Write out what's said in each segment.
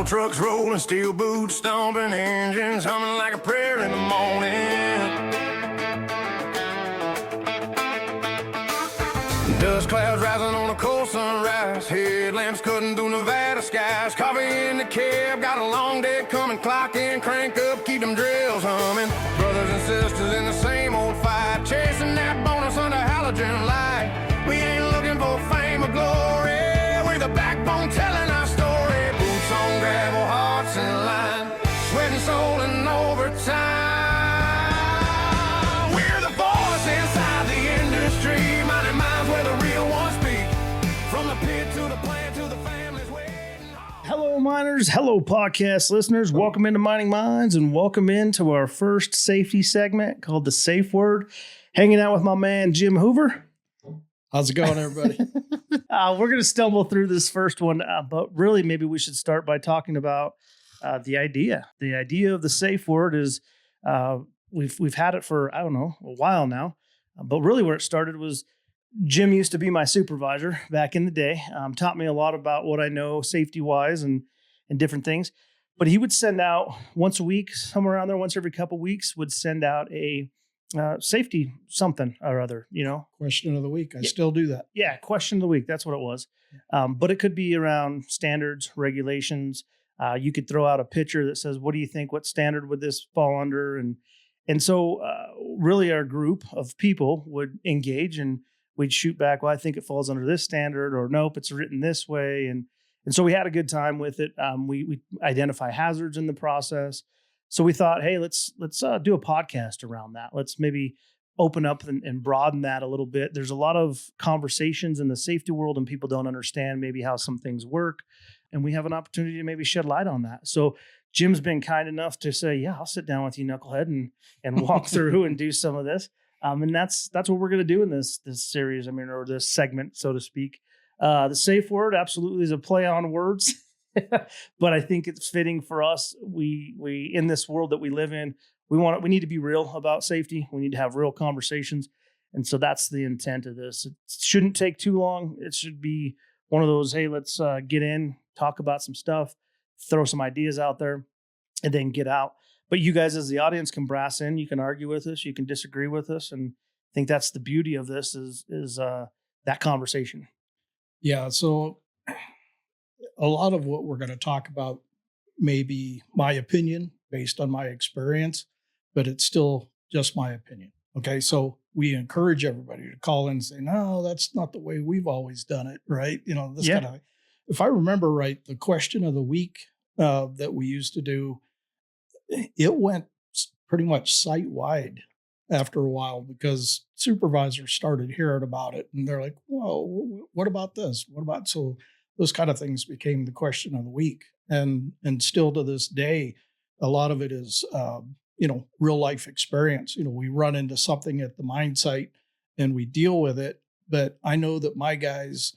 Old trucks rolling, steel boots stomping, engines humming like a prayer in the morning. Dust clouds rising on a cold sunrise, headlamps cutting through Nevada skies. Coffee in the cab, got a long day coming. Clock in, crank up, keep them drills humming. Brothers and sisters in the same old fight, chasing that bonus under halogen light. We ain't looking for fame or glory, we're the backbone telling our story. Boots on gravel, hearts in line, sweat and soul and overtime. We're the voice inside the industry, mining minds where the real ones speak. From the pit to the plant to the families waiting. Hello, miners. Hello, podcast listeners. Welcome into Mining Minds and welcome into our first safety segment called The Safe Word. Hanging out with my man, Jim Hoover. How's it going, everybody? We're going to stumble through this first one, but really maybe we should start by talking about the idea. The idea of the safe word is we've had it for, I don't know, a while now, but really where it started was Jim used to be my supervisor back in the day, taught me a lot about what I know safety-wise and different things. But he would send out once a week, somewhere around there, once every couple of weeks, would send out a safety something or other, you know. Question of the week. I still do that. Yeah, question of the week. That's what it was. But it could be around standards, regulations. You could throw out a picture that says, what do you think? What standard would this fall under? And so really our group of people would engage and we'd shoot back, well, I think it falls under this standard, or nope, it's written this way. And so we had a good time with it. We identify hazards in the process. So we thought, hey, let's do a podcast around that. Let's maybe open up and broaden that a little bit. There's a lot of conversations in the safety world and people don't understand maybe how some things work. And we have an opportunity to maybe shed light on that. So Jim's been kind enough to say, yeah, I'll sit down with you, knucklehead, and walk through and do some of this. And that's what we're going to do in this series, or this segment, so to speak. The safe word absolutely is a play on words. But I think it's fitting for us. We in this world that we live in, we need to be real about safety. We need to have real conversations. And so that's the intent of this. It shouldn't take too long. It should be one of those, hey, let's get in, talk about some stuff, throw some ideas out there, and then get out. But you guys as the audience can brass in, you can argue with us, you can disagree with us. And I think that's the beauty of this is that conversation. Yeah. So a lot of what we're going to talk about may be my opinion based on my experience, but it's still just my opinion. Okay. So we encourage everybody to call in and say, no, that's not the way we've always done it. Right. You know, this kind of, if I remember right, the question of the week that we used to do, it went pretty much site-wide after a while because supervisors started hearing about it and they're like, whoa, what about this? What about, so those kind of things became the question of the week. And still to this day, a lot of it is, real life experience. You know, we run into something at the mine site and we deal with it. But I know that my guys,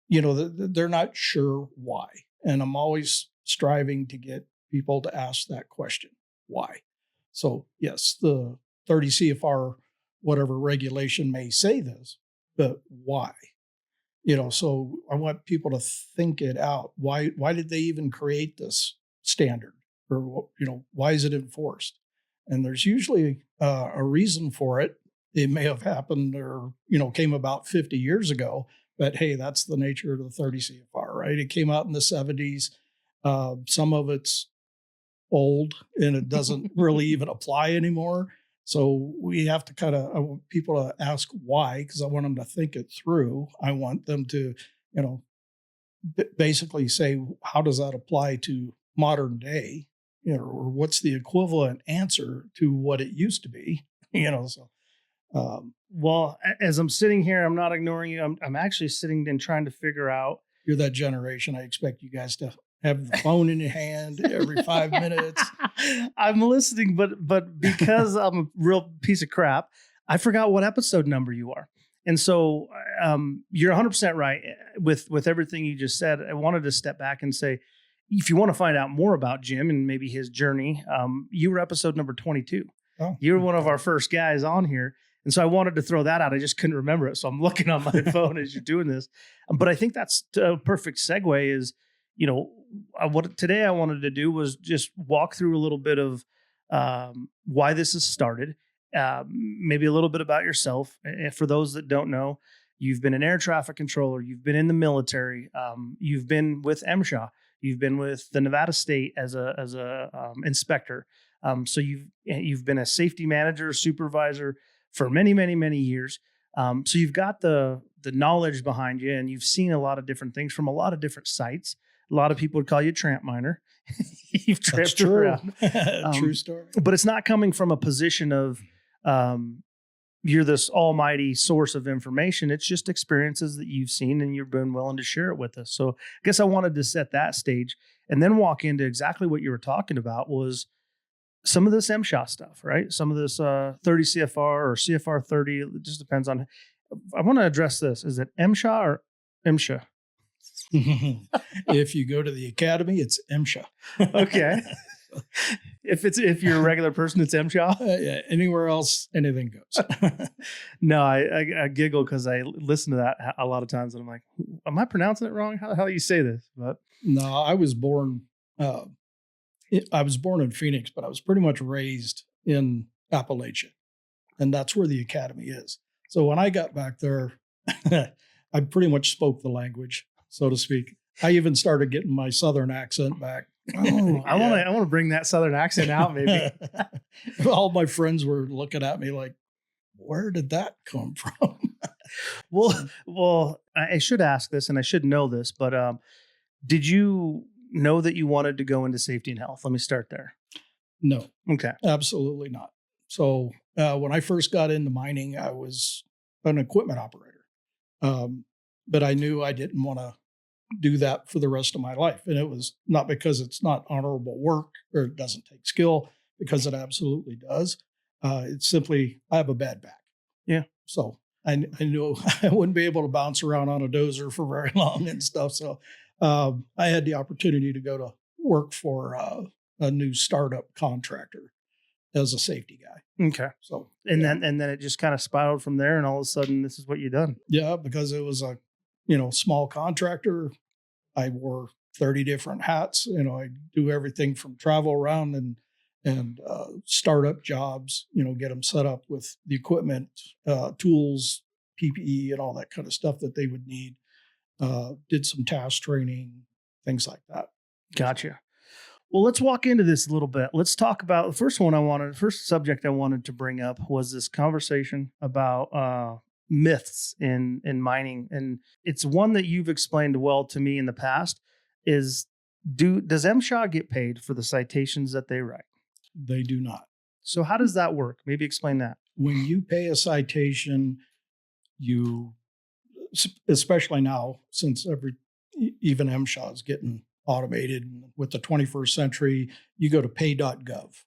they're not sure why. And I'm always striving to get people to ask that question, why? So yes, the 30 CFR, whatever regulation may say this, but why? So I want people to think it out. Why did they even create this standard? Or, why is it enforced? And there's usually a reason for it. It may have happened or, came about 50 years ago, but hey, that's the nature of the 30 CFR, right? It came out in the 70s. Some of it's old and it doesn't really even apply anymore. So we have to I want people to ask why, because I want them to think it through. I want them to, basically say, how does that apply to modern day? Or what's the equivalent answer to what it used to be? Well, as I'm sitting here, I'm not ignoring you. I'm actually sitting and trying to figure out. You're that generation. I expect you guys to have the phone in your hand every 5 minutes. I'm listening, but because I'm a real piece of crap, I forgot what episode number you are. And so you're 100% right with everything you just said. I wanted to step back and say, if you want to find out more about Jim and maybe his journey, you were episode number 22. Oh, you were one of our first guys on here. And so I wanted to throw that out. I just couldn't remember it. So I'm looking on my phone as you're doing this. But I think that's a perfect segue is, what today I wanted to do was just walk through a little bit of why this has started, maybe a little bit about yourself. And for those that don't know, you've been an air traffic controller, you've been in the military, you've been with MSHA, you've been with the Nevada State as a inspector. So you've been a safety manager, supervisor for many, many, many years. So you've got the knowledge behind you, and you've seen a lot of different things from a lot of different sites. A lot of people would call you a tramp miner. You've tramped around. True story. But it's not coming from a position of you're this almighty source of information. It's just experiences that you've seen, and you've been willing to share it with us. So I guess I wanted to set that stage and then walk into exactly what you were talking about was some of this MSHA stuff, right? Some of this 30 CFR or CFR 30. It just depends on. I want to address this. Is it MSHA or MSHA? If you go to the academy, it's MSHA. Okay. If you're a regular person, it's MSHA. Yeah, anywhere else, anything goes. No, I giggle because I listen to that a lot of times, and I'm like, am I pronouncing it wrong? How do you say this? But no, I was born in Phoenix, but I was pretty much raised in Appalachia, and that's where the academy is. So when I got back there, I pretty much spoke the language, so to speak. I even started getting my Southern accent back. Oh, I want to bring that Southern accent out, maybe. All my friends were looking at me like, where did that come from? Well, I should ask this, and I should know this, but did you know that you wanted to go into safety and health? Let me start there. No. Okay. Absolutely not. So when I first got into mining, I was an equipment operator. But I knew I didn't want to do that for the rest of my life. And it was not because it's not honorable work or it doesn't take skill, because it absolutely does. It's simply, I have a bad back. Yeah. So I knew I wouldn't be able to bounce around on a dozer for very long and stuff. So I had the opportunity to go to work for a new startup contractor as a safety guy. Okay. So and then it just kind of spiraled from there, and all of a sudden this is what you've done. Yeah, because it was a small contractor. I wore 30 different hats. I do everything from travel around and startup jobs. Get them set up with the equipment, tools, PPE, and all that kind of stuff that they would need. Did some task training, things like that. Gotcha. Well, let's walk into this a little bit. Let's talk about the first subject I wanted to bring up was this conversation about myths in mining. And it's one that you've explained well to me in the past is, does MSHA get paid for the citations that they write? They do not. So how does that work? Maybe explain that. When you pay a citation, you, especially now, since even MSHA is getting automated with the 21st century, you go to pay.gov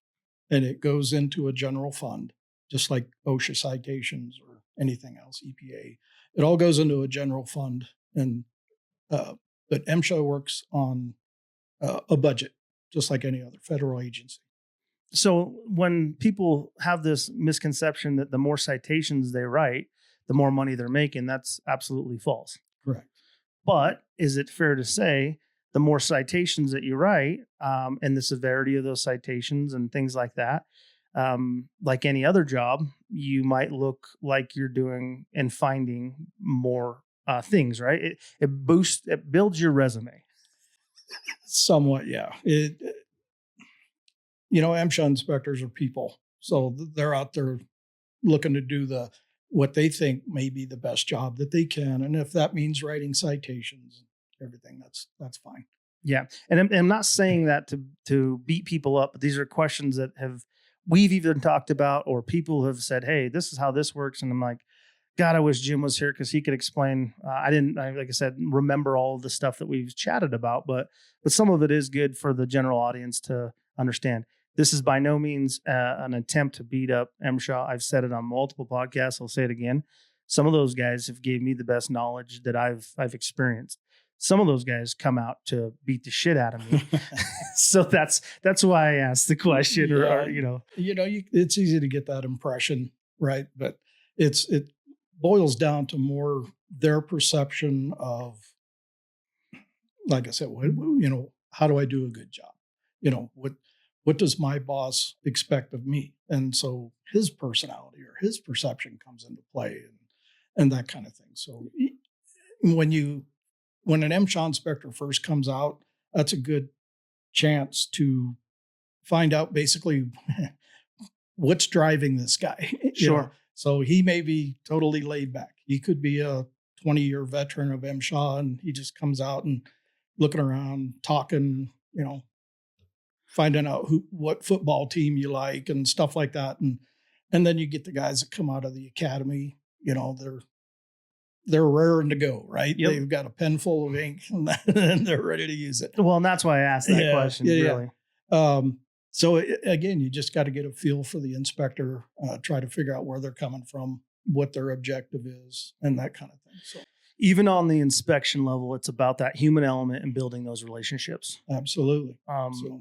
and it goes into a general fund, just like OSHA citations or anything else, EPA. It all goes into a general fund, and but MSHA works on a budget, just like any other federal agency. So when people have this misconception that the more citations they write, the more money they're making, that's absolutely false. Correct. But is it fair to say the more citations that you write, and the severity of those citations and things like that, like any other job, you might look like you're doing and finding more things, right? It builds your resume. Somewhat, yeah. MSHA inspectors are people, so they're out there looking to do what they think may be the best job that they can, and if that means writing citations, everything, that's fine. Yeah, and I'm not saying that to beat people up, but these are questions that we've even talked about, or people have said, "Hey, this is how this works," and I'm like, God, I wish Jim was here because he could explain. I like I said, remember all of the stuff that we've chatted about, but some of it is good for the general audience to understand. This is by no means an attempt to beat up MSHA. I've said it on multiple podcasts. I'll say it again. Some of those guys have gave me the best knowledge that I've experienced. Some of those guys come out to beat the shit out of me. So that's why I asked the question. Yeah. It's easy to get that impression, right? But it boils down to more their perception of like I said, how do I do a good job? What does my boss expect of me? And so his personality or his perception comes into play, and that kind of thing. So when an MSHA inspector first comes out, that's a good chance to find out basically what's driving this guy. Sure. So he may be totally laid back. He could be a 20-year veteran of MSHA, and he just comes out and looking around, talking, finding out what football team you like and stuff like that. And then you get the guys that come out of the academy, they're raring to go, right? Yep. They've got a pen full of ink and they're ready to use it. Well, and that's why I asked that question, really. So again, you just got to get a feel for the inspector, try to figure out where they're coming from, what their objective is, and that kind of thing. So even on the inspection level, it's about that human element and building those relationships. absolutely.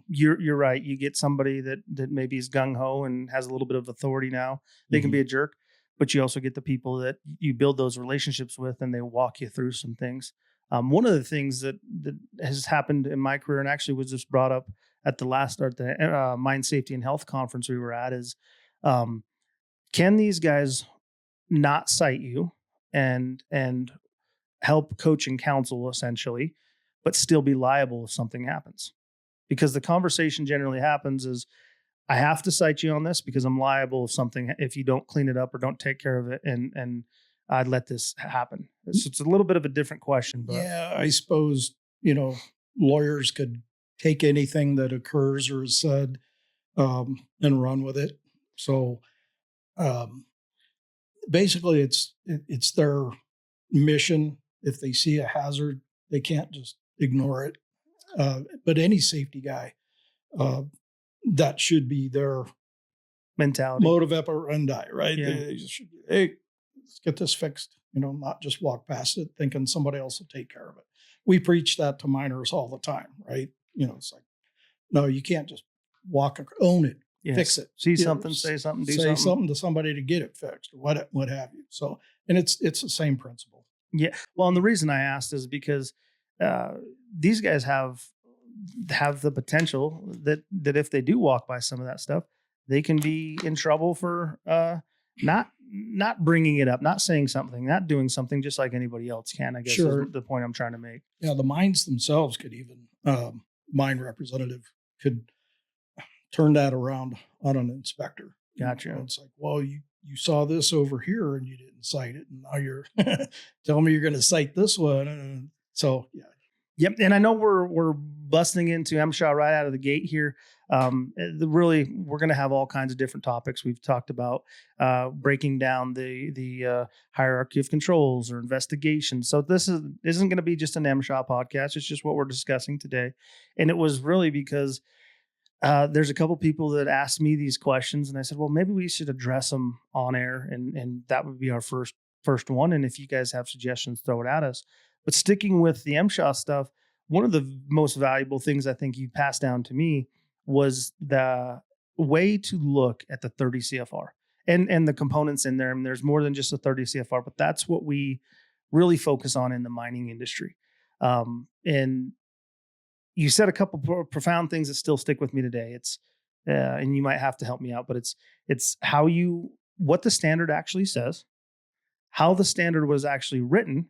You're right. You get somebody that maybe is gung ho and has a little bit of authority now. They can be a jerk, but you also get the people that you build those relationships with, and they walk you through some things. One of the things that has happened in my career, and actually was just brought up at the Mine Safety and Health conference we were at, is can these guys not cite you and help coach and counsel essentially, but still be liable if something happens? Because the conversation generally happens is, I have to cite you on this because I'm liable if you don't clean it up or don't take care of it, and I'd let this happen. It's a little bit of a different question, but yeah, I suppose, lawyers could take anything that occurs or is said and run with it. So basically it's their mission. If they see a hazard, they can't just ignore it. But any safety guy, that should be their mentality, modus operandi, right? Yeah. They should, hey, let's get this fixed, not just walk past it thinking somebody else will take care of it. We preach that to miners all the time, right? It's like, no, you can't just own it, fix it. See something, say something, do say something to somebody to get it fixed, or what have you. So, and it's the same principle. Yeah. Well, and the reason I asked is because these guys have the potential that if they do walk by some of that stuff, they can be in trouble for not bringing it up, not saying something, not doing something, just like anybody else can. I guess Sure. is the point I'm trying to make. Yeah, the mines themselves could even mine representative could turn that around on an inspector. Gotcha. It's like, well, you saw this over here and you didn't cite it, and now you're telling me you're going to cite this one. So yeah. Yep. And I know we're busting into MSHA right out of the gate here. Really, we're going to have all kinds of different topics. We've talked about breaking down the hierarchy of controls or investigations. So this isn't going to be just an MSHA podcast. It's just what we're discussing today. And it was really because there's a couple people that asked me these questions, and I said, well, maybe we should address them on air, and that would be our first one. And if you guys have suggestions, throw it at us. But sticking with the MSHA stuff, one of the most valuable things I think you passed down to me was the way to look at the 30 CFR and the components in there. And there's more than just a 30 CFR, but that's what we really focus on in the mining industry. And you said a couple profound things that still stick with me today. It's and you might have to help me out, but it's what the standard actually says, how the standard was actually written,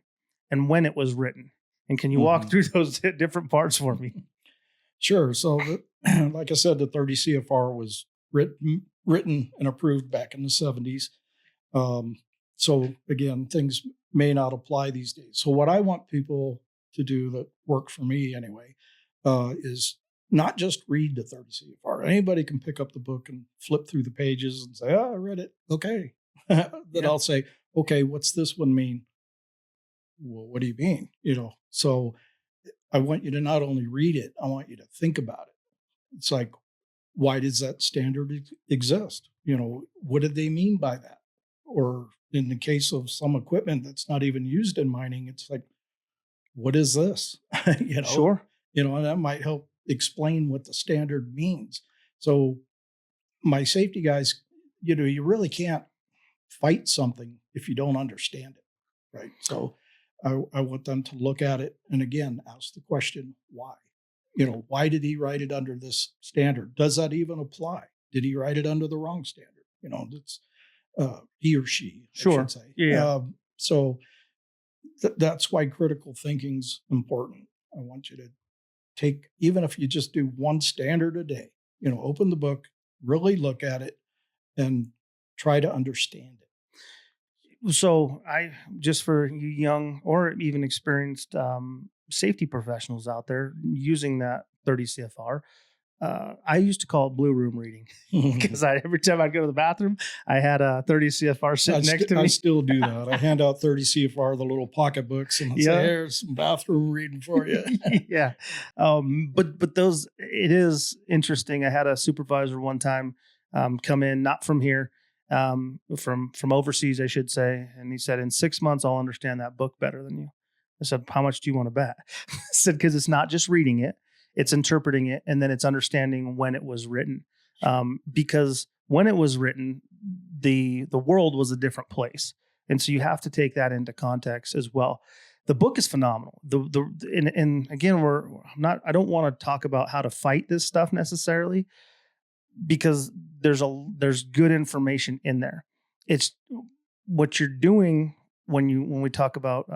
and when it was written. And can you walk through those different parts for me? Sure. So, like I said, the 30 CFR was written and approved back in the 70s. So again, things may not apply these days. So what I want people to do that work for me anyway, is not just read the 30 CFR. Anybody can pick up the book and flip through the pages and say, oh, I read it. Okay. Then I'll say, okay, what's this one mean? Well, what do you mean? So I want you to not only read it, I want you to think about it. It's like, why does that standard exist? What did they mean by that? Or in the case of some equipment that's not even used in mining, it's like, what is this? Sure. And that might help explain what the standard means. So my safety guys, you really can't fight something if you don't understand it. Right. So I want them to look at it and again ask the question, why? Why did he write it under this standard? Does that even apply? Did he write it under the wrong standard? That's he or she, I Sure. should say. Yeah. So that's why critical thinking's important. I want you to take, even if you just do one standard a day, open the book, really look at it, and try to understand it. So just for you young or even experienced safety professionals out there using that 30 CFR, I used to call it blue room reading because every time I'd go to the bathroom, I had a 30 CFR sitting next to me. I still do that. I hand out 30 CFR, the little pocket books, and I say, here's some bathroom reading for you. Yeah. But those, it is interesting. I had a supervisor one time come in, not from here, from overseas, I should say. And he said, in 6 months, I'll understand that book better than you. I said, how much do you want to bet? I said, because it's not just reading it, it's interpreting it, and then it's understanding when it was written. Because when it was written, the world was a different place. And so you have to take that into context as well. The book is phenomenal. And again, I don't want to talk about how to fight this stuff necessarily, because there's good information in there. It's what you're doing when we talk about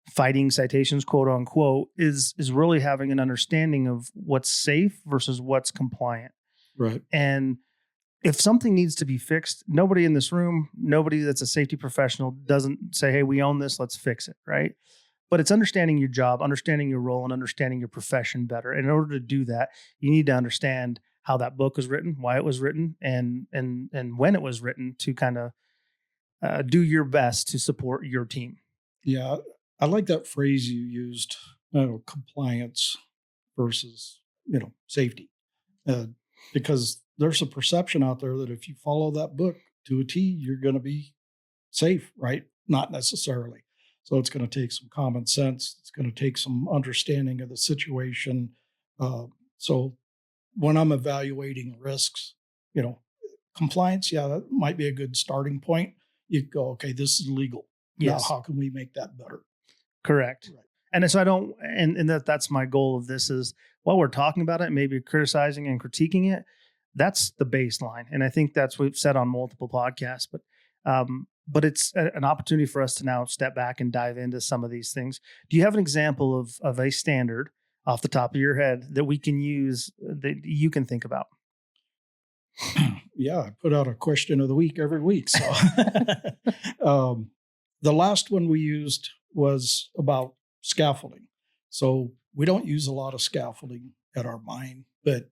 fighting citations, quote unquote, is really having an understanding of what's safe versus what's compliant. Right. And if something needs to be fixed, nobody in this room, nobody that's a safety professional doesn't say, hey, we own this, let's fix it. Right. But it's understanding your job, understanding your role, and understanding your profession better. And in order to do that, you need to understand how that book was written, why it was written, and when it was written, to kind of do your best to support your team. Yeah. I like that phrase you used, compliance versus, safety, because there's a perception out there that if you follow that book to a T, you're going to be safe, right? Not necessarily. So it's going to take some common sense. It's going to take some understanding of the situation. So when I'm evaluating risks, compliance, that might be a good starting point. You go, okay, this is legal. Yes. Now, how can we make that better? Correct. Right. And so that's my goal of this is, while we're talking about it, maybe criticizing and critiquing it, that's the baseline. And I think that's what we've said on multiple podcasts, but it's an opportunity for us to now step back and dive into some of these things. Do you have an example of a standard off the top of your head that we can use that you can think about? Yeah, I put out a question of the week every week. So the last one we used was about scaffolding. So we don't use a lot of scaffolding at our mine, but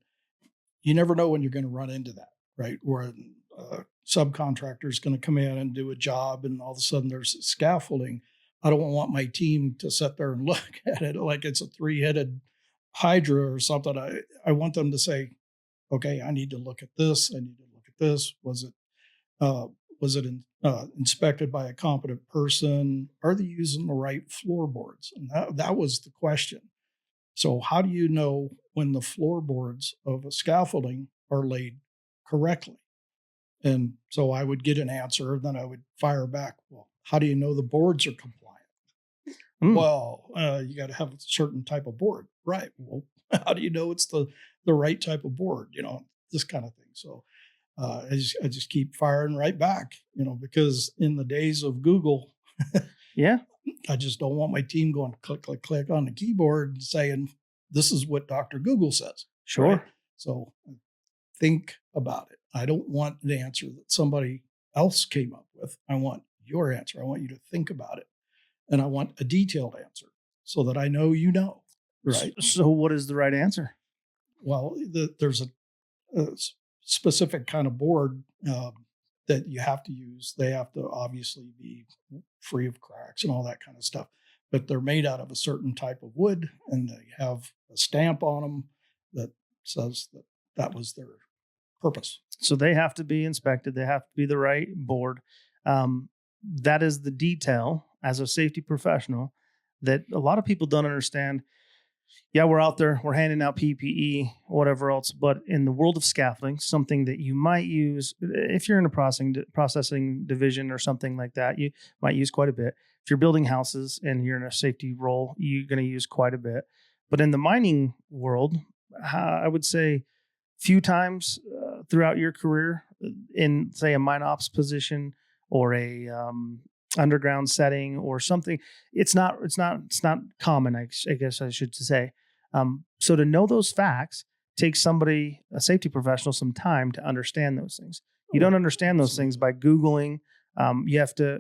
you never know when you're going to run into that, right? Where a subcontractor is going to come in and do a job, and all of a sudden there's scaffolding. I don't want my team to sit there and look at it like it's a 3-headed hydra or something. I want them to say, okay, I need to look at this. I need to look at this. Was it inspected by a competent person? Are they using the right floorboards? And that was the question. So how do you know when the floorboards of a scaffolding are laid correctly? And so I would get an answer, then I would fire back, well, how do you know the boards are compliant? Well, you got to have a certain type of board. Right. Well, how do you know it's the right type of board? This kind of thing. So I just keep firing right back, because in the days of Google, yeah, I just don't want my team going click, click, click on the keyboard and saying, this is what Dr. Google says. Sure. Right? So think about it. I don't want the answer that somebody else came up with. I want your answer. I want you to think about it. And I want a detailed answer so that I know right? So what is the right answer? Well, there's a specific kind of board that you have to use. They have to obviously be free of cracks and all that kind of stuff. But they're made out of a certain type of wood, and they have a stamp on them that says that was their purpose. So they have to be inspected. They have to be the right board. That is the detail as a safety professional that a lot of people don't understand. Yeah, we're out there, we're handing out PPE, whatever else. But in the world of scaffolding, something that you might use if you're in a processing division or something like that, you might use quite a bit. If you're building houses and you're in a safety role, you're going to use quite a bit. But in the mining world, I would say few times throughout your career in, say, a mine ops position or a underground setting or something. It's not common. I guess I should say. So to know those facts takes somebody, a safety professional, some time to understand those things. You don't understand those things by Googling. You have to.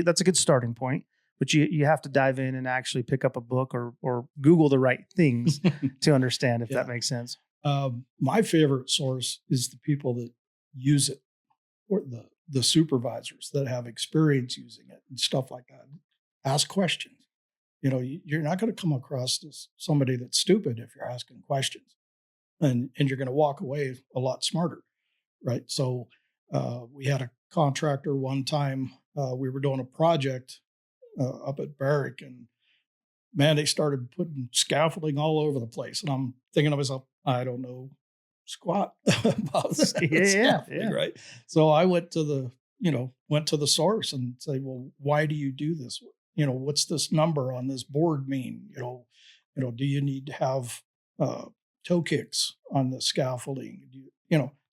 That's a good starting point, but you have to dive in and actually pick up a book or Google the right things to understand. If that makes sense. My favorite source is the people that use it, or the supervisors that have experience using it and stuff like that. Ask questions. You're not going to come across somebody that's stupid if you're asking questions, and you're going to walk away a lot smarter, right? So we had a contractor one time. We were doing a project up at Barrick, and man, they started putting scaffolding all over the place, and I'm thinking to myself, I don't know squat about scaffolding, right? So I went to the source and say, well, why do you do this? What's this number on this board mean? Do you need to have toe kicks on the scaffolding?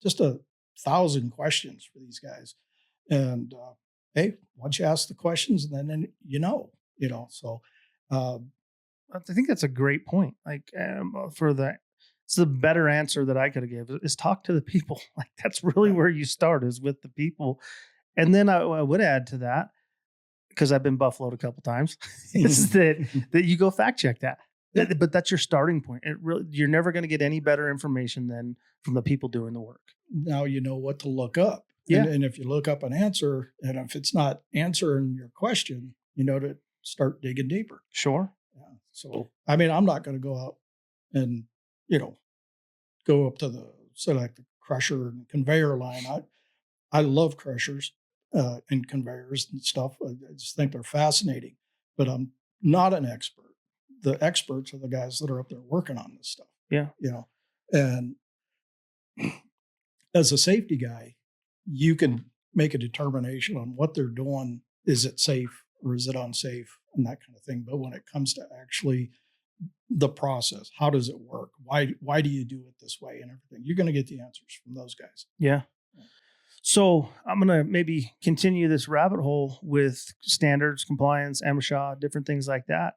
Just 1,000 questions for these guys. And hey, once you ask the questions, and then so. I think that's a great point. Like it's the better answer that I could have given is talk to the people. Like that's really where you start, is with the people. And then I would add to that, because I've been buffaloed a couple times, is that you go fact check that. Yeah. But that's your starting point. You're never going to get any better information than from the people doing the work. Now you know what to look up. Yeah. And if you look up an answer, and if it's not answering your question, to start digging deeper. Sure. Yeah. So, I mean, I'm not going to go out and, go up to the crusher and conveyor line. I love crushers and conveyors and stuff. I just think they're fascinating, but I'm not an expert. The experts are the guys that are up there working on this stuff. Yeah. And as a safety guy, you can make a determination on what they're doing. Is it safe or is it unsafe, and that kind of thing. But when it comes to actually the process, how does it work? Why do you do it this way and everything? You're going to get the answers from those guys. Yeah. So I'm going to maybe continue this rabbit hole with standards, compliance, MSHA, different things like that.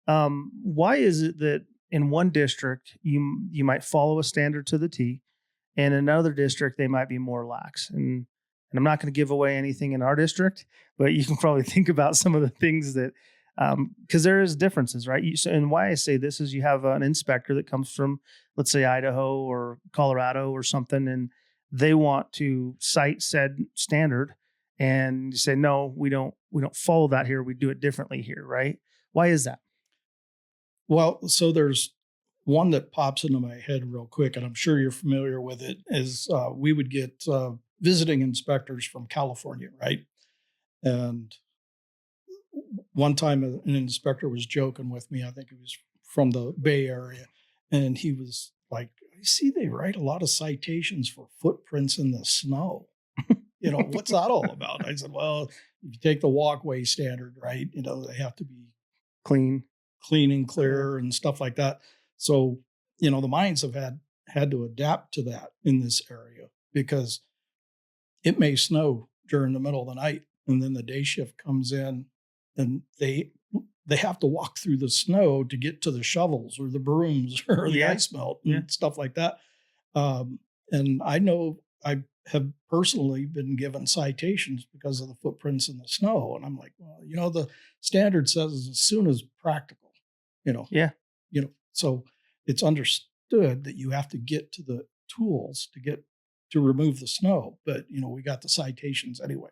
Why is it that in one district you might follow a standard to the T, and in another district they might be more lax? And I'm not going to give away anything in our district, but you can probably think about some of the things that, because there is differences, right? And why I say this is you have an inspector that comes from, let's say, Idaho or Colorado or something, and they want to cite said standard, and you say, no, we don't follow that here. We do it differently here, right? Why is that? Well, so there's one that pops into my head real quick, and I'm sure you're familiar with it, is we would get visiting inspectors from California, right? And one time an inspector was joking with me. I think he was from the Bay Area, and he was like, I see they write a lot of citations for footprints in the snow. What's that all about? I said, well, if you take the walkway standard, right, they have to be clean and clear and stuff like that. So, the mines have had to adapt to that in this area, because it may snow during the middle of the night, and then the day shift comes in, and they have to walk through the snow to get to the shovels or the brooms or the ice melt and stuff like that. And I know I have personally been given citations because of the footprints in the snow. And I'm like, well, the standard says as soon as practical, so it's understood that you have to get to the tools to remove the snow. But, we got the citations anyway.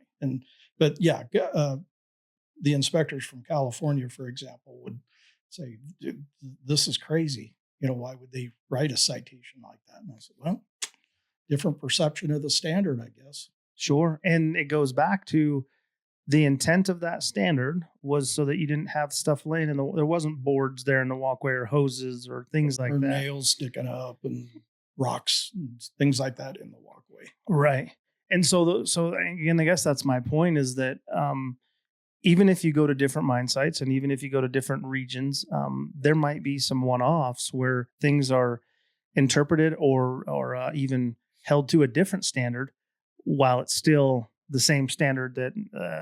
The inspectors from California, for example, would say, this is crazy. Why would they write a citation like that? And I said, well, different perception of the standard, I guess. Sure. And it goes back to the intent of that standard was so that you didn't have stuff laying there wasn't boards there in the walkway or hoses or things like or that. nails sticking up and rocks and things like that in the walkway. Right. And so again, I guess that's my point is that even if you go to different mine sites and even if you go to different regions, there might be some one-offs where things are interpreted or even held to a different standard while it's still the same standard that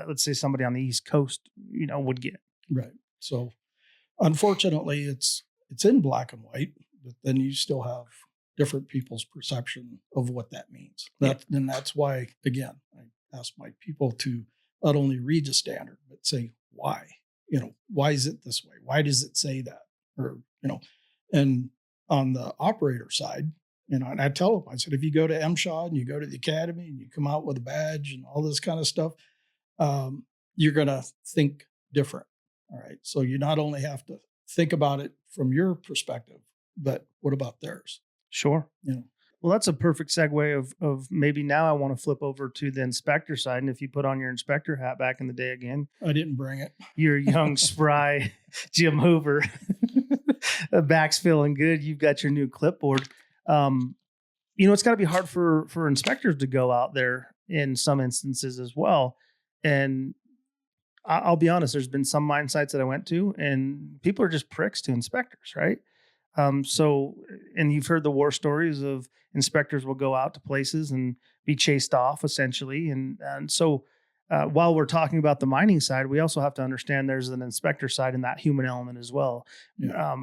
let's say somebody on the East Coast, would get. Right. So unfortunately it's in black and white, but then you still have different people's perception of what that means. And that's why, again, I ask my people to not only read the standard, but say why. Why is it this way? Why does it say that? Or, and on the operator side, and I tell them, I said, if you go to MSHA and you go to the academy and you come out with a badge and all this kind of stuff, you're going to think different. All right. So you not only have to think about it from your perspective, but what about theirs? Sure. Well, that's a perfect segue of maybe now I want to flip over to the inspector side. And if you put on your inspector hat back in the day again, I didn't bring it. You're young, spry Jim Hoover. The back's feeling good. You've got your new clipboard. It's got to be hard for inspectors to go out there in some instances as well. And I'll be honest, there's been some mine sites that I went to and people are just pricks to inspectors, right? And you've heard the war stories of inspectors will go out to places and be chased off essentially. And so while we're talking about the mining side, we also have to understand there's an inspector side and that human element as well. Yeah.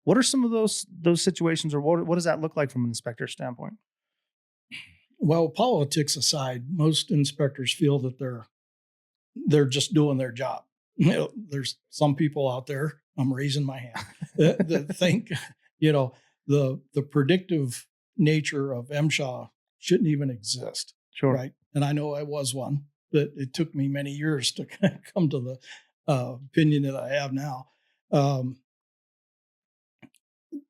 What are some of those situations, or what does that look like from an inspector standpoint? Well, politics aside, most inspectors feel that they're just doing their job. There's some people out there, I'm raising my hand, that think, the predictive nature of MSHA shouldn't even exist. Sure. Right. And I know I was one, but it took me many years to come to the opinion that I have now.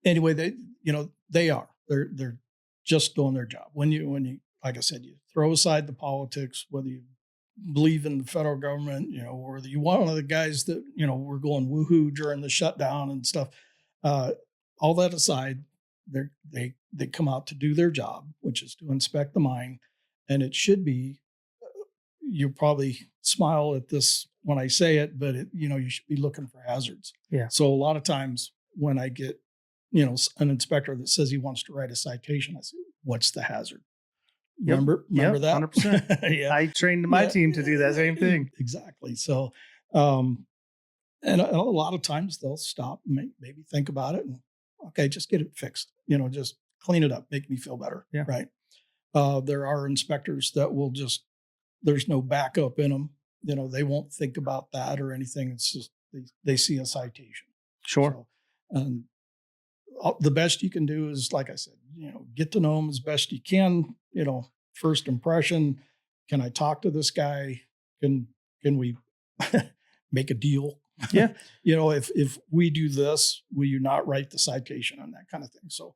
Anyway, they are. They're just doing their job. When you, like I said, you throw aside the politics, whether you believe in the federal government, or you one of the guys that, were going woohoo during the shutdown and stuff. All that aside, they come out to do their job, which is to inspect the mine. And it should be, you probably smile at this when I say it, but you should be looking for hazards. Yeah. So a lot of times when I get, an inspector that says he wants to write a citation, I say, what's the hazard? Remember that? 100%. Yeah. I trained my team to do that same thing. Exactly. So, and a lot of times they'll stop, maybe think about it and, okay, just get it fixed, just clean it up, make me feel better. Yeah. Right. There are inspectors that will there's no backup in them. They won't think about that or anything. It's just, they see a citation. Sure. So, and the best you can do is, like I said, get to know them as best you can. First impression, can I talk to this guy? Can we make a deal? Yeah. If we do this, will you not write the citation and that kind of thing? So,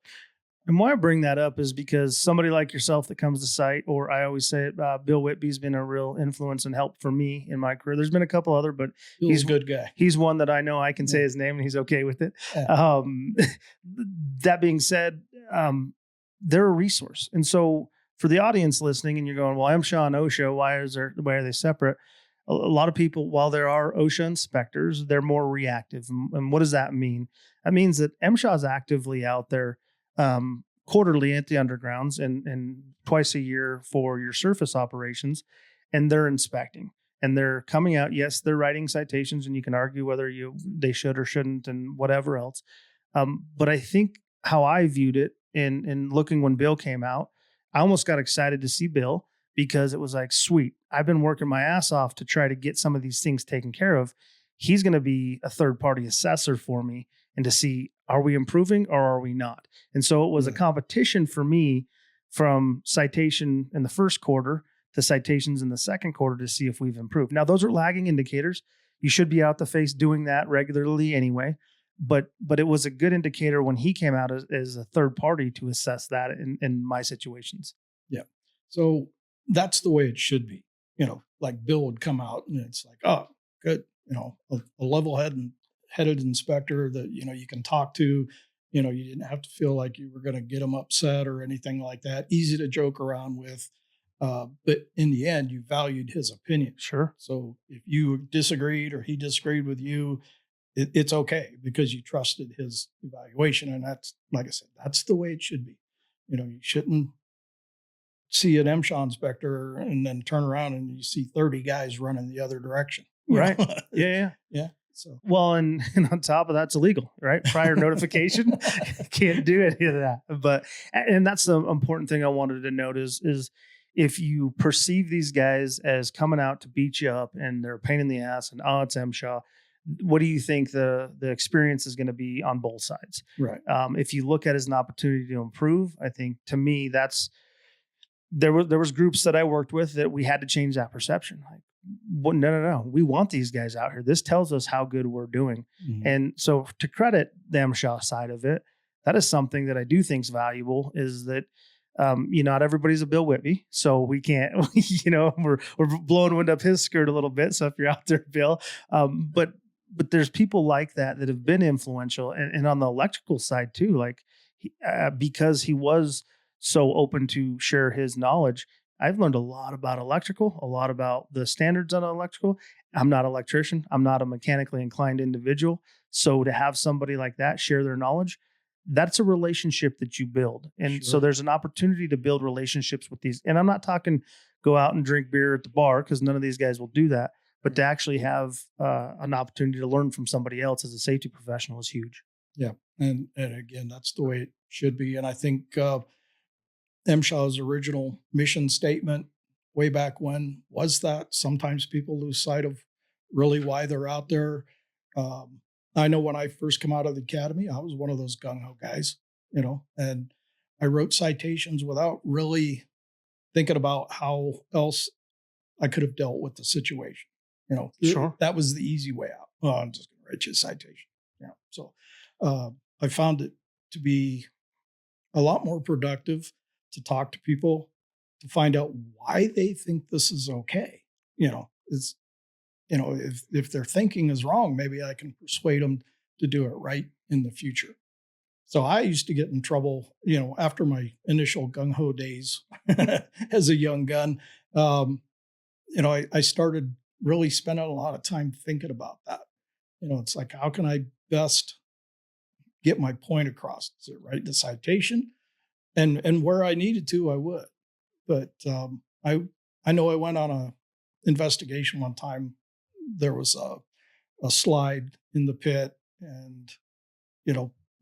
and why I bring that up is because somebody like yourself that comes to site, or I always say it, Bill Whitby's been a real influence and help for me in my career. There's been a couple other, but he's a good guy. He's one that I know I can say his name and he's okay with it. Yeah. That being said, they're a resource. And so for the audience listening and you're going, well, MSHA and OSHA, why are they separate? A lot of people, while there are OSHA inspectors, they're more reactive. And what does that mean? That means that MSHA is actively out there quarterly at the undergrounds and twice a year for your surface operations, and they're inspecting and they're coming out. Yes, they're writing citations, and you can argue whether they should or shouldn't and whatever else. But I think how I viewed it in looking when Bill came out, I almost got excited to see Bill because it was like, sweet, I've been working my ass off to try to get some of these things taken care of. He's going to be a third-party assessor for me and to see, are we improving or are we not? And so it was a competition for me from citation in the first quarter to citations in the second quarter to see if we've improved. Now, those are lagging indicators. You should be out the face doing that regularly anyway. But it was a good indicator when he came out as a third party to assess that in my situations. Yeah. So that's the way it should be. like Bill would come out and it's like, oh, good, a level-headed inspector that you can talk to. You didn't have to feel like you were going to get them upset or anything like that. Easy to joke around with, but in the end, you valued his opinion. Sure. So if you disagreed or he disagreed with you, it's okay because you trusted his evaluation, and that's, like I said, that's the way it should be. You shouldn't see an MSHA inspector and then turn around and you see 30 guys running the other direction. Right. Yeah. Yeah. So, well, and on top of that's illegal, right? Prior notification, can't do any of that. But, and that's the important thing I wanted to note is if you perceive these guys as coming out to beat you up and they're a pain in the ass and, oh, it's MSHA, what do you think the experience is going to be on both sides? right. If you look at it as an opportunity to improve, I think to me, there was groups that I worked with that we had to change that perception. Like, well, no. We want these guys out here. This tells us how good we're doing. Mm-hmm. And so to credit the MSHA side of it, that is something that I do think is valuable is that, not everybody's a Bill Whitby. So we can't, we're blowing wind up his skirt a little bit. So if you're out there, Bill, but there's people like that have been influential and on the electrical side too, like because he was so open to share his knowledge. I've learned a lot about electrical, a lot about the standards on electrical. I'm not an electrician. I'm not a mechanically inclined individual. So to have somebody like that share their knowledge, that's a relationship that you build. And so there's an opportunity to build relationships with these. And I'm not talking go out and drink beer at the bar because none of these guys will do that. But to actually have an opportunity to learn from somebody else as a safety professional is huge. Yeah. And again, that's the way it should be. And I think MSHA's original mission statement way back when was that. Sometimes people lose sight of really why they're out there. I know when I first come out of the academy, I was one of those gung-ho guys, and I wrote citations without really thinking about how else I could have dealt with the situation. Sure. That was the easy way out. Oh, I'm just going to write you a citation. So I found it to be a lot more productive to talk to people, to find out why they think this is okay. If their thinking is wrong, maybe I can persuade them to do it right in the future. So I used to get in trouble, after my initial gung-ho days as a young gun. I started really spending a lot of time thinking about that. It's like, how can I best get my point across? Is it write the citation? And where I needed to, I would. But I know I went on a investigation one time. There was a slide in the pit, and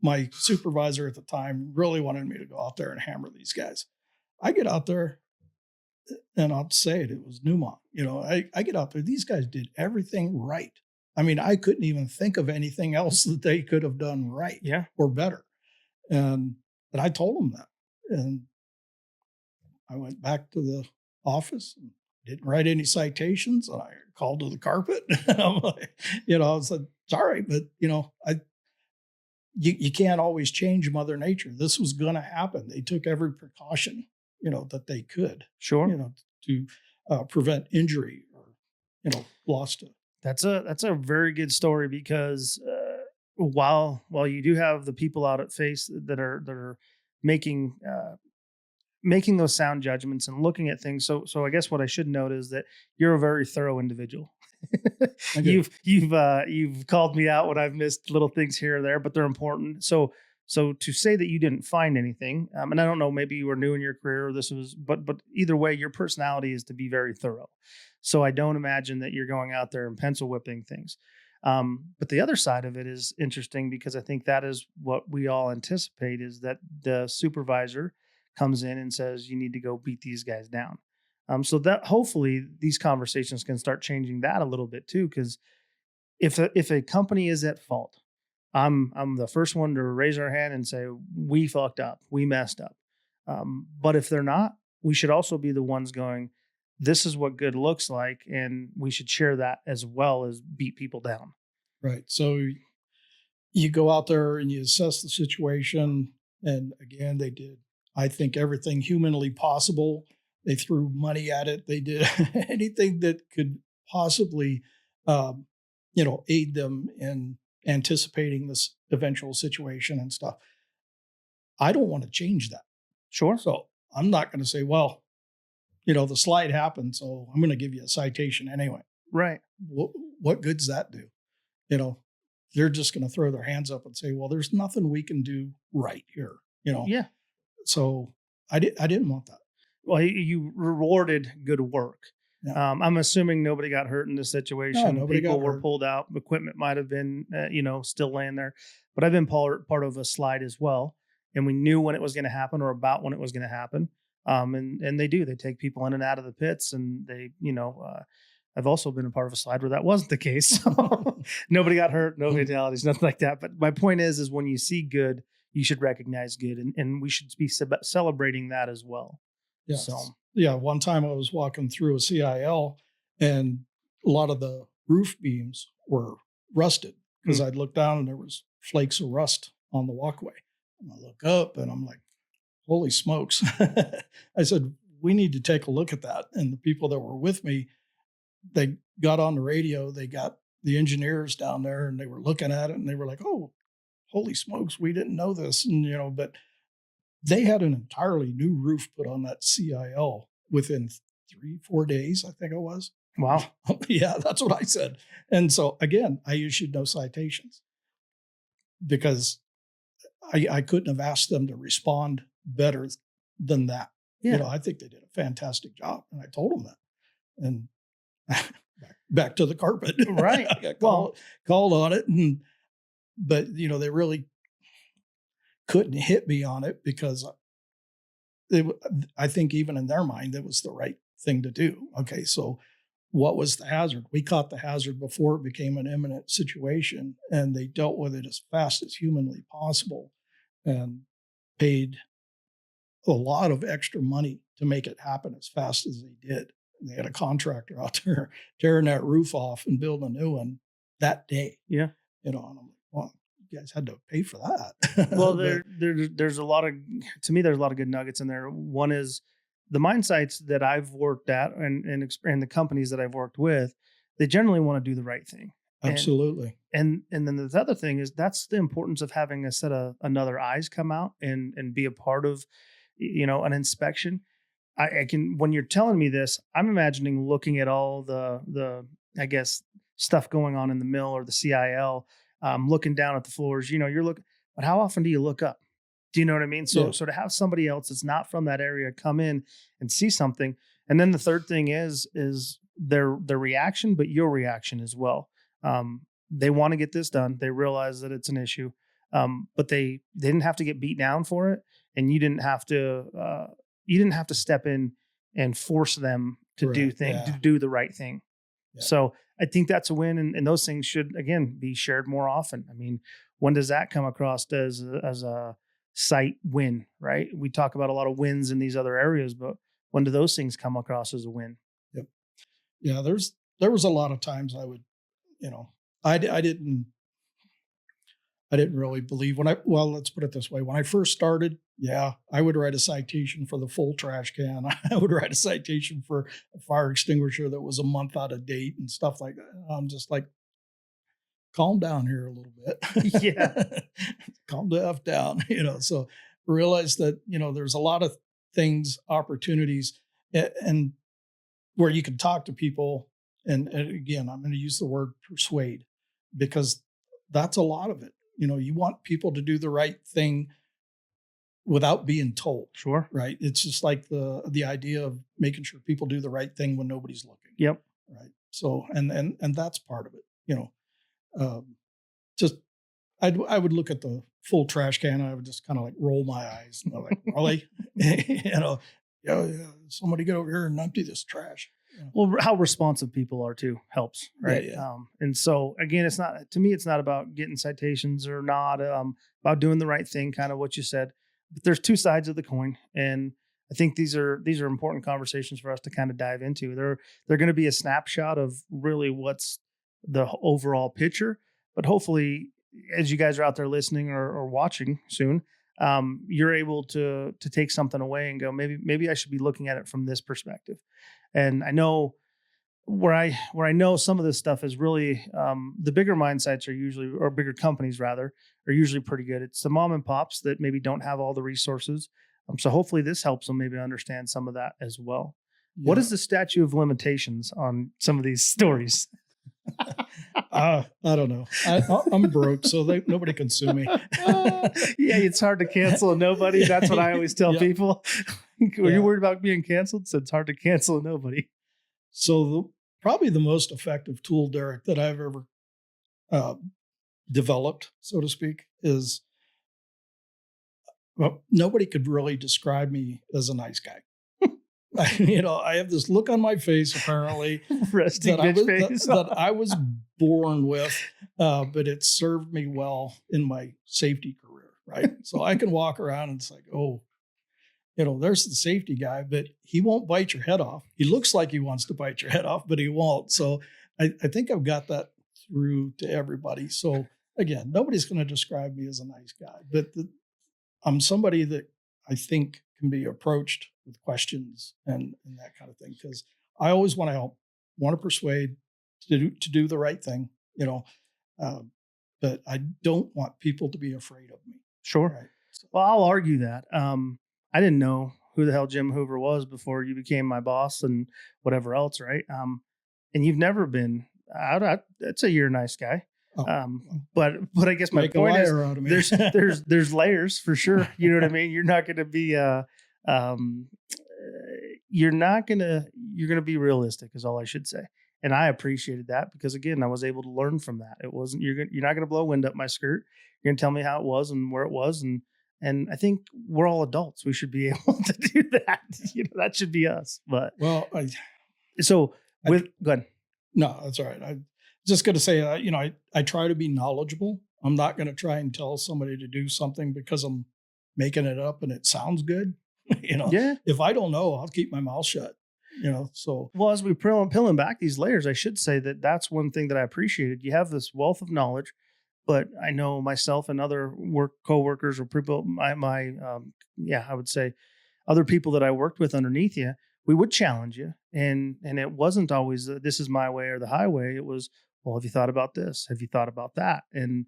my supervisor at the time really wanted me to go out there and hammer these guys. I get out there, and I'll say it was Newmont. I get out there. These guys did everything right. I mean, I couldn't even think of anything else that they could have done right, or better. And I told them that. And I went back to the office and didn't write any citations. And I called to the carpet. I'm like, I said, it's all right, but you can't always change Mother Nature. This was going to happen. They took every precaution, that they could, to prevent injury or, loss to. That's a very good story because while you do have the people out at face that are making those sound judgments and looking at things. So I guess what I should note is that you're a very thorough individual. You've called me out when I've missed little things here or there, but they're important. So to say that you didn't find anything, and I don't know, maybe you were new in your career or but either way, your personality is to be very thorough. So I don't imagine that you're going out there and pencil whipping things. But the other side of it is interesting because I think that is what we all anticipate is that the supervisor comes in and says, you need to go beat these guys down. So that hopefully these conversations can start changing that a little bit too. Cause if a company is at fault, I'm the first one to raise our hand and say, we fucked up, we messed up. But if they're not, we should also be the ones going, this is what good looks like. And we should share that as well as beat people down. Right. So you go out there and you assess the situation. And again, they did, I think, everything humanly possible They threw money at it. They did anything that could possibly, aid them in anticipating this eventual situation and stuff. I don't want to change that. Sure. So I'm not going to say, well, the slide happened, so I'm going to give you a citation anyway. Right. What good does that do? They're just going to throw their hands up and say, well, there's nothing we can do right here. Yeah. So I didn't want that. Well, you rewarded good work. Yeah. I'm assuming nobody got hurt in this situation. No, nobody People got were hurt. pulled out. Equipment might have been, still laying there. But I've been part of a slide as well, and we knew when it was going to happen or about when it was going to happen. And they do. They take people in and out of the pits, and they, I've also been a part of a slide where that wasn't the case. So nobody got hurt, no fatalities, nothing like that. But my point is when you see good, you should recognize good, and we should be celebrating that as well. Yes. So Yeah, one time I was walking through a CIL, and a lot of the roof beams were rusted because I'd look down and there was flakes of rust on the walkway. And I look up and I'm like, holy smokes. I said, we need to take a look at that. And the people that were with me, they got on the radio, they got the engineers down there, and they were looking at it and they were like, oh, holy smokes, we didn't know this. And, but they had an entirely new roof put on that CIL within 3-4 days, I think it was. wow. Yeah, that's what I said. And so again, I issued no citations because I couldn't have asked them to respond better than that. Yeah. I think they did a fantastic job, and I told them that. And back to the carpet. Right. I got called on it, but they really couldn't hit me on it because I think even in their mind, it was the right thing to do. Okay, so what was the hazard? We caught the hazard before it became an imminent situation, and they dealt with it as fast as humanly possible and paid a lot of extra money to make it happen as fast as they did. They had a contractor out there tearing that roof off and building a new one that day. Yeah. And I'm like, well, you guys had to pay for that. Well, there's a lot of, to me, there's a lot of good nuggets in there. One is the mine sites that I've worked at and the companies that I've worked with, they generally want to do the right thing. Absolutely. And then the other thing is that's the importance of having a set of another eyes come out and be a part of, an inspection. I can, when you're telling me this, I'm imagining looking at all the I guess stuff going on in the mill or the CIL, looking down at the floors. You're looking, but how often do you look up? Do you know what I mean? So to have somebody else that's not from that area come in and see something, and then the third thing is their reaction, but your reaction as well. They want to get this done. They realize that it's an issue, but they didn't have to get beat down for it, and you didn't have to step in and force them to do things, to do the right thing. Yeah. So I think that's a win. And those things should, again, be shared more often. I mean, when does that come across as a site win, right? We talk about a lot of wins in these other areas, but when do those things come across as a win? Yep. Yeah. There was a lot of times I would, I didn't really believe let's put it this way. When I first started, I would write a citation for the full trash can. I would write a citation for a fire extinguisher that was a month out of date and stuff like that. I'm just like, calm down here a little bit. Yeah. Calm the F down, so realize that, there's a lot of things, opportunities, and where you can talk to people. And again, I'm going to use the word persuade because that's a lot of it. You want people to do the right thing without being told. Sure. Right. It's just like the idea of making sure people do the right thing when nobody's looking. Yep. Right. So, and that's part of it, just, I would look at the full trash can and I would just kind of like roll my eyes. And I'm like, really? Somebody get over here and empty this trash. Well, how responsive people are too helps, right? Yeah. And so again, it's not about getting citations or not, about doing the right thing, kind of what you said. But there's two sides of the coin, and I think these are important conversations for us to kind of dive into. They're going to be a snapshot of really what's the overall picture, but hopefully, as you guys are out there listening or watching soon, you're able to take something away and go, maybe I should be looking at it from this perspective. And I know where I know some of this stuff is really the bigger mine sites are usually, or bigger companies rather, are usually pretty good. It's the mom and pops that maybe don't have all the resources. So hopefully this helps them maybe understand some of that as well. What is the statute of limitations on some of these stories? I don't know. I'm broke, so nobody can sue me. Yeah, it's hard to cancel a nobody. That's what I always tell people. Are you worried about being canceled? So it's hard to cancel a nobody. So probably the most effective tool, Derek, that I've ever developed, so to speak, is, well, nobody could really describe me as a nice guy. I have this look on my face, apparently, that I was born with, but it served me well in my safety career, right? So I can walk around and it's like, oh, there's the safety guy, but he won't bite your head off. He looks like he wants to bite your head off, but he won't. So I think I've got that through to everybody. So again, nobody's going to describe me as a nice guy, but I'm somebody that I think can be approached with questions and that kind of thing, because I always want to help, want to persuade to do the right thing, but I don't want people to be afraid of me. Sure. Right? So. Well, I'll argue that. I didn't know who the hell Jim Hoover was before you became my boss and whatever else, right? And you've never been out. I'd say you're a nice guy. Oh. But I guess my point is there's layers for sure. You know what I mean? You're not going to be you're going to be realistic is all I should say. And I appreciated that because again, I was able to learn from that. It wasn't, you're not going to blow wind up my skirt. You're going to tell me how it was and where it was. And I think we're all adults. We should be able to do that. That should be us. But well, go ahead. No, that's all right. I'm just going to say, I try to be knowledgeable. I'm not going to try and tell somebody to do something because I'm making it up and it sounds good. Yeah. If I don't know, I'll keep my mouth shut. So well, as we peeling back these layers, I should say that's one thing that I appreciated. You have this wealth of knowledge, but I know myself and other coworkers or people, I would say other people that I worked with underneath you, we would challenge you. And it wasn't always this is my way or the highway. It was, well, have you thought about this? Have you thought about that? And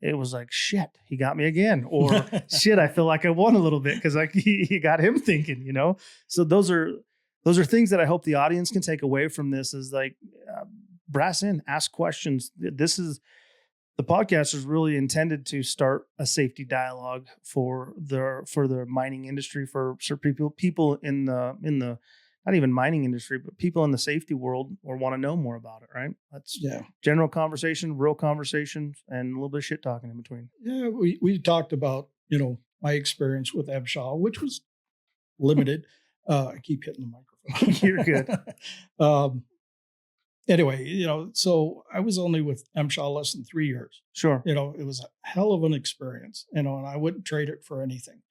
it was like, shit, he got me again. Or shit, I feel like I won a little bit because he got him thinking, So those are things that I hope the audience can take away from this is like brass in, ask questions. The podcast is really intended to start a safety dialogue for the mining industry, for people in the not even mining industry, but people in the safety world or want to know more about it, right? That's general conversation, real conversations, and a little bit of shit talking in between. Yeah, we talked about, my experience with MSHA, which was limited. I keep hitting the microphone. You're good. Anyway, so I was only with MSHA less than 3 years. Sure. It was a hell of an experience, and I wouldn't trade it for anything.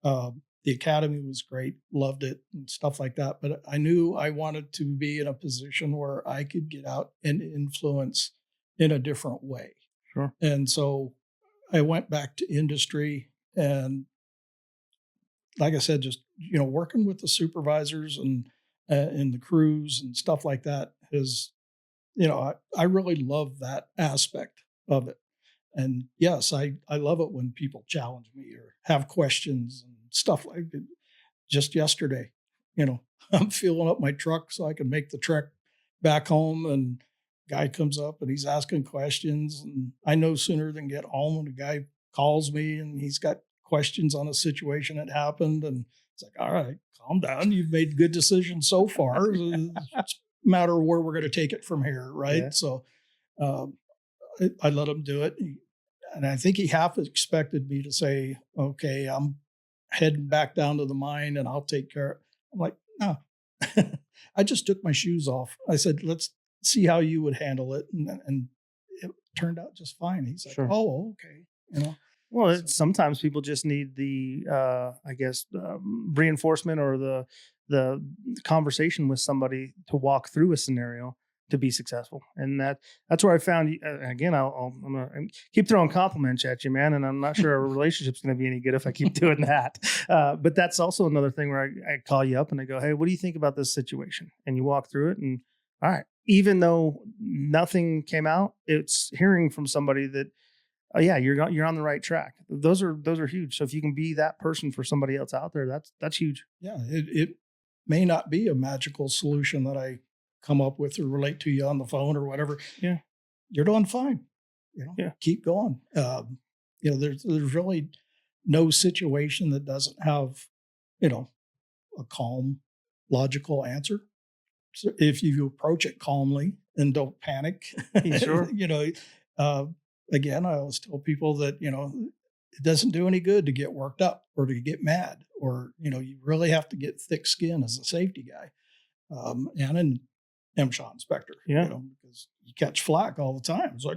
The academy was great, loved it and stuff like that. But I knew I wanted to be in a position where I could get out and influence in a different way. Sure. And so I went back to industry and, like I said, just, working with the supervisors and the crews and stuff like that is, I really love that aspect of it. And yes, I love it when people challenge me or have questions and stuff like it. Just yesterday, I'm fueling up my truck so I can make the trek back home, and guy comes up and he's asking questions, and I no sooner than get home when the guy calls me and he's got questions on a situation that happened, and it's like, all right, calm down. You've made good decisions so far. It's a matter of where we're going to take it from here, right? Yeah. So I let him do it. And I think he half expected me to say, okay, I'm heading back down to the mine and I'll take care of it. I'm like, no. I just took my shoes off. I said, let's see how you would handle it. And it turned out just fine. He's like, sure. Oh, okay. Well, sometimes people just need the, reinforcement or the conversation with somebody to walk through a scenario. to be successful. And that's where I found, again, I'm going to keep throwing compliments at you, man. And I'm not sure our relationship's going to be any good if I keep doing that. But that's also another thing where I call you up and I go, hey, what do you think about this situation? And you walk through it, and all right, even though nothing came out, it's hearing from somebody that, oh yeah, you're on the right track. Those are huge. So if you can be that person for somebody else out there, that's huge. Yeah. It may not be a magical solution that I come up with or relate to you on the phone or whatever. Yeah. You're doing fine. Yeah. Keep going. There's really no situation that doesn't have, a calm, logical answer. So if you approach it calmly and don't panic, Sure. Again, I always tell people that, it doesn't do any good to get worked up or to get mad, or, you really have to get thick skin as a safety guy. And an MSHA inspector, because you catch flack all the time. It's like,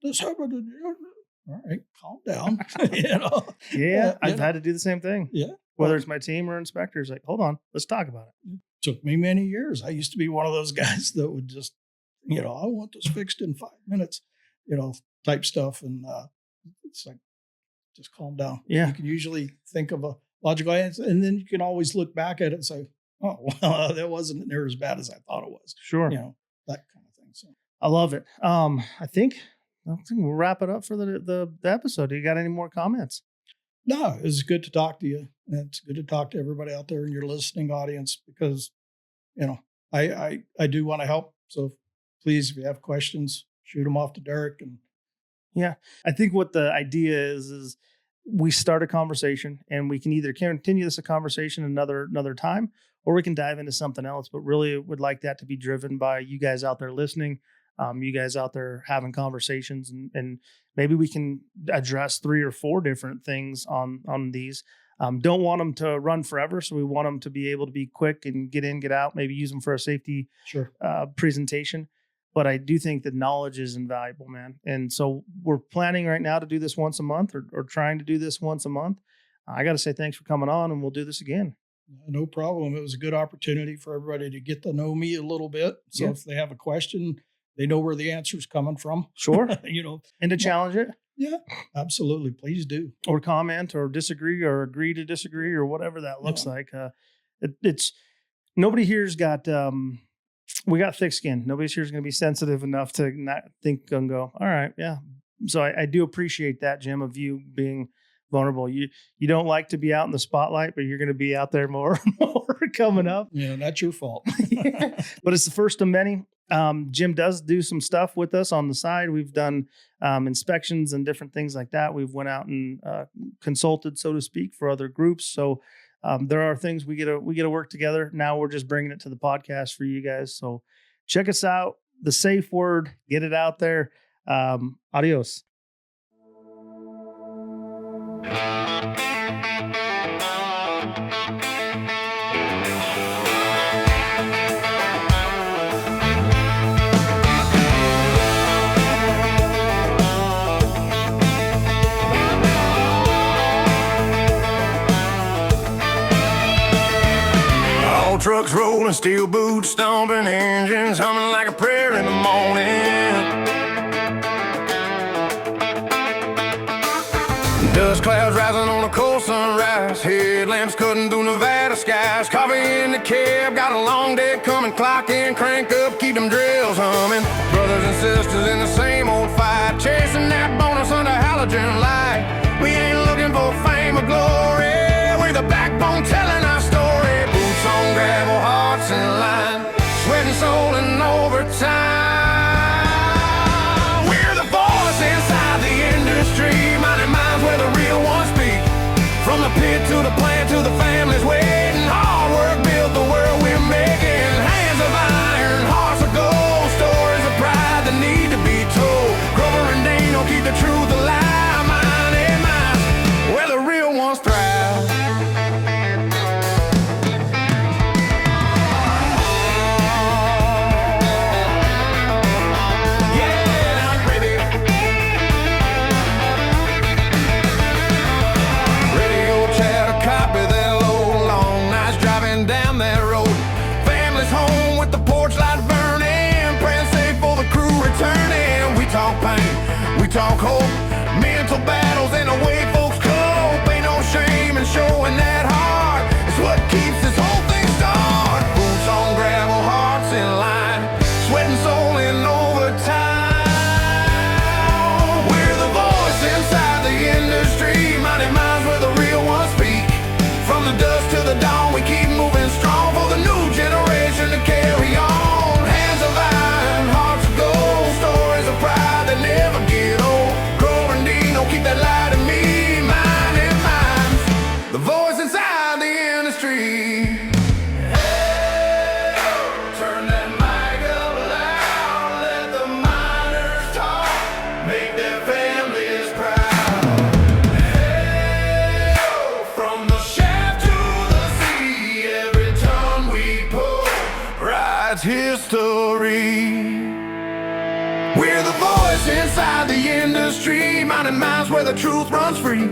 this happened. All right, calm down. Yeah, I've had to do the same thing. Yeah. Whether it's my team or inspectors, like, hold on, let's talk about it. Took me many years. I used to be one of those guys that would just, I want this fixed in 5 minutes, type stuff. And it's like, just calm down. Yeah. You can usually think of a logical answer, and then you can always look back at it and say, oh, well, that wasn't near as bad as I thought it was. Sure. That kind of thing. So I love it. I think we'll wrap it up for the episode. Do you got any more comments? No, it's good to talk to you. And it's good to talk to everybody out there in your listening audience, because, I do want to help. So please, if you have questions, shoot them off to Derek. And yeah, I think what the idea is we start a conversation, and we can either continue this conversation another time, or we can dive into something else. But really would like that to be driven by you guys out there listening, you guys out there having conversations, and maybe we can address 3 or 4 different things on these. Don't want them to run forever. So we want them to be able to be quick and get in, get out, maybe use them for a safety presentation. But I do think that knowledge is invaluable, man. And so we're planning right now to do this once a month, or trying to do this once a month. I got to say thanks for coming on, and we'll do this again. No problem. It was a good opportunity for everybody to get to know me a little bit. So if they have a question, they know where the answer's coming from. Sure. And to challenge it. Yeah, absolutely. Please do. Or comment or disagree or agree to disagree or whatever that looks like. It's nobody here's got, we got thick skin. Nobody's here's going to be sensitive enough to not think and go, all right. Yeah. So I do appreciate that, Jim, of you being vulnerable. You don't like to be out in the spotlight, but you're going to be out there more coming up. Yeah, that's your fault. But it's the first of many. Jim does do some stuff with us on the side. We've done inspections and different things like that. We've went out and consulted, so to speak, for other groups. So there are things we get to work together. Now we're just bringing it to the podcast for you guys. So check us out. The safe word, get it out there. Adios. Trucks rolling, steel boots stomping, engines humming like a prayer in the morning. Dust clouds rising on a cold sunrise, headlamps cutting through Nevada skies. Coffee in the cab, got a long day coming. Clock in, crank up, keep them drills humming. Brothers and sisters in the same old fight, chasing that bonus under halogen light. We ain't looking for fame or glory, we're the backbone telling our story. On gravel, hearts in line, sweat and soul and overtime. We're the voice inside the industry, minding minds where the real ones speak. From the pit to the plant to the families waiting, hard work built the world we're making. Hands of iron, hearts of gold, stories of pride that need to be told. Grover and Dane will keep the truth alive, mine and mine, where the real ones thrive. the dusk till the dawn, we keep moving strong for the new generation to carry on. Hands of iron, hearts of gold, stories of pride that never get old. Grover and Dino, keep that light in me, mine and mine. The voice inside the industry. Hey, turn that mic up loud, let the miners talk, make their families proud. Hey, from the shaft to the sea, every ton we pull writes history. We're the voice inside the industry, minding minds where the truth runs free.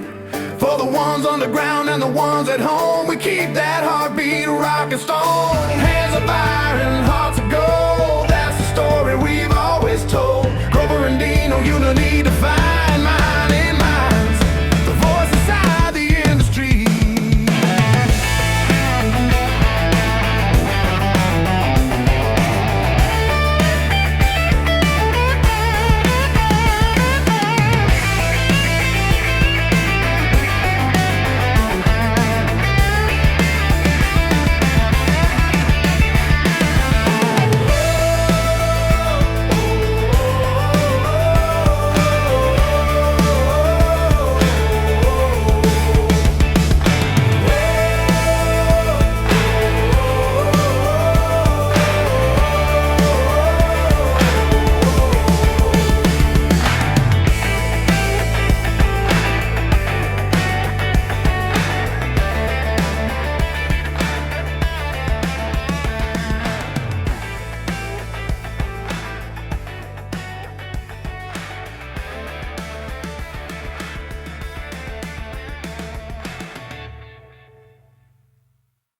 For the ones underground and the ones at home, we keep that heartbeat rock and stone. Hands of iron, hearts of gold, that's the story we've always told. Grover and Dino, you don't need to find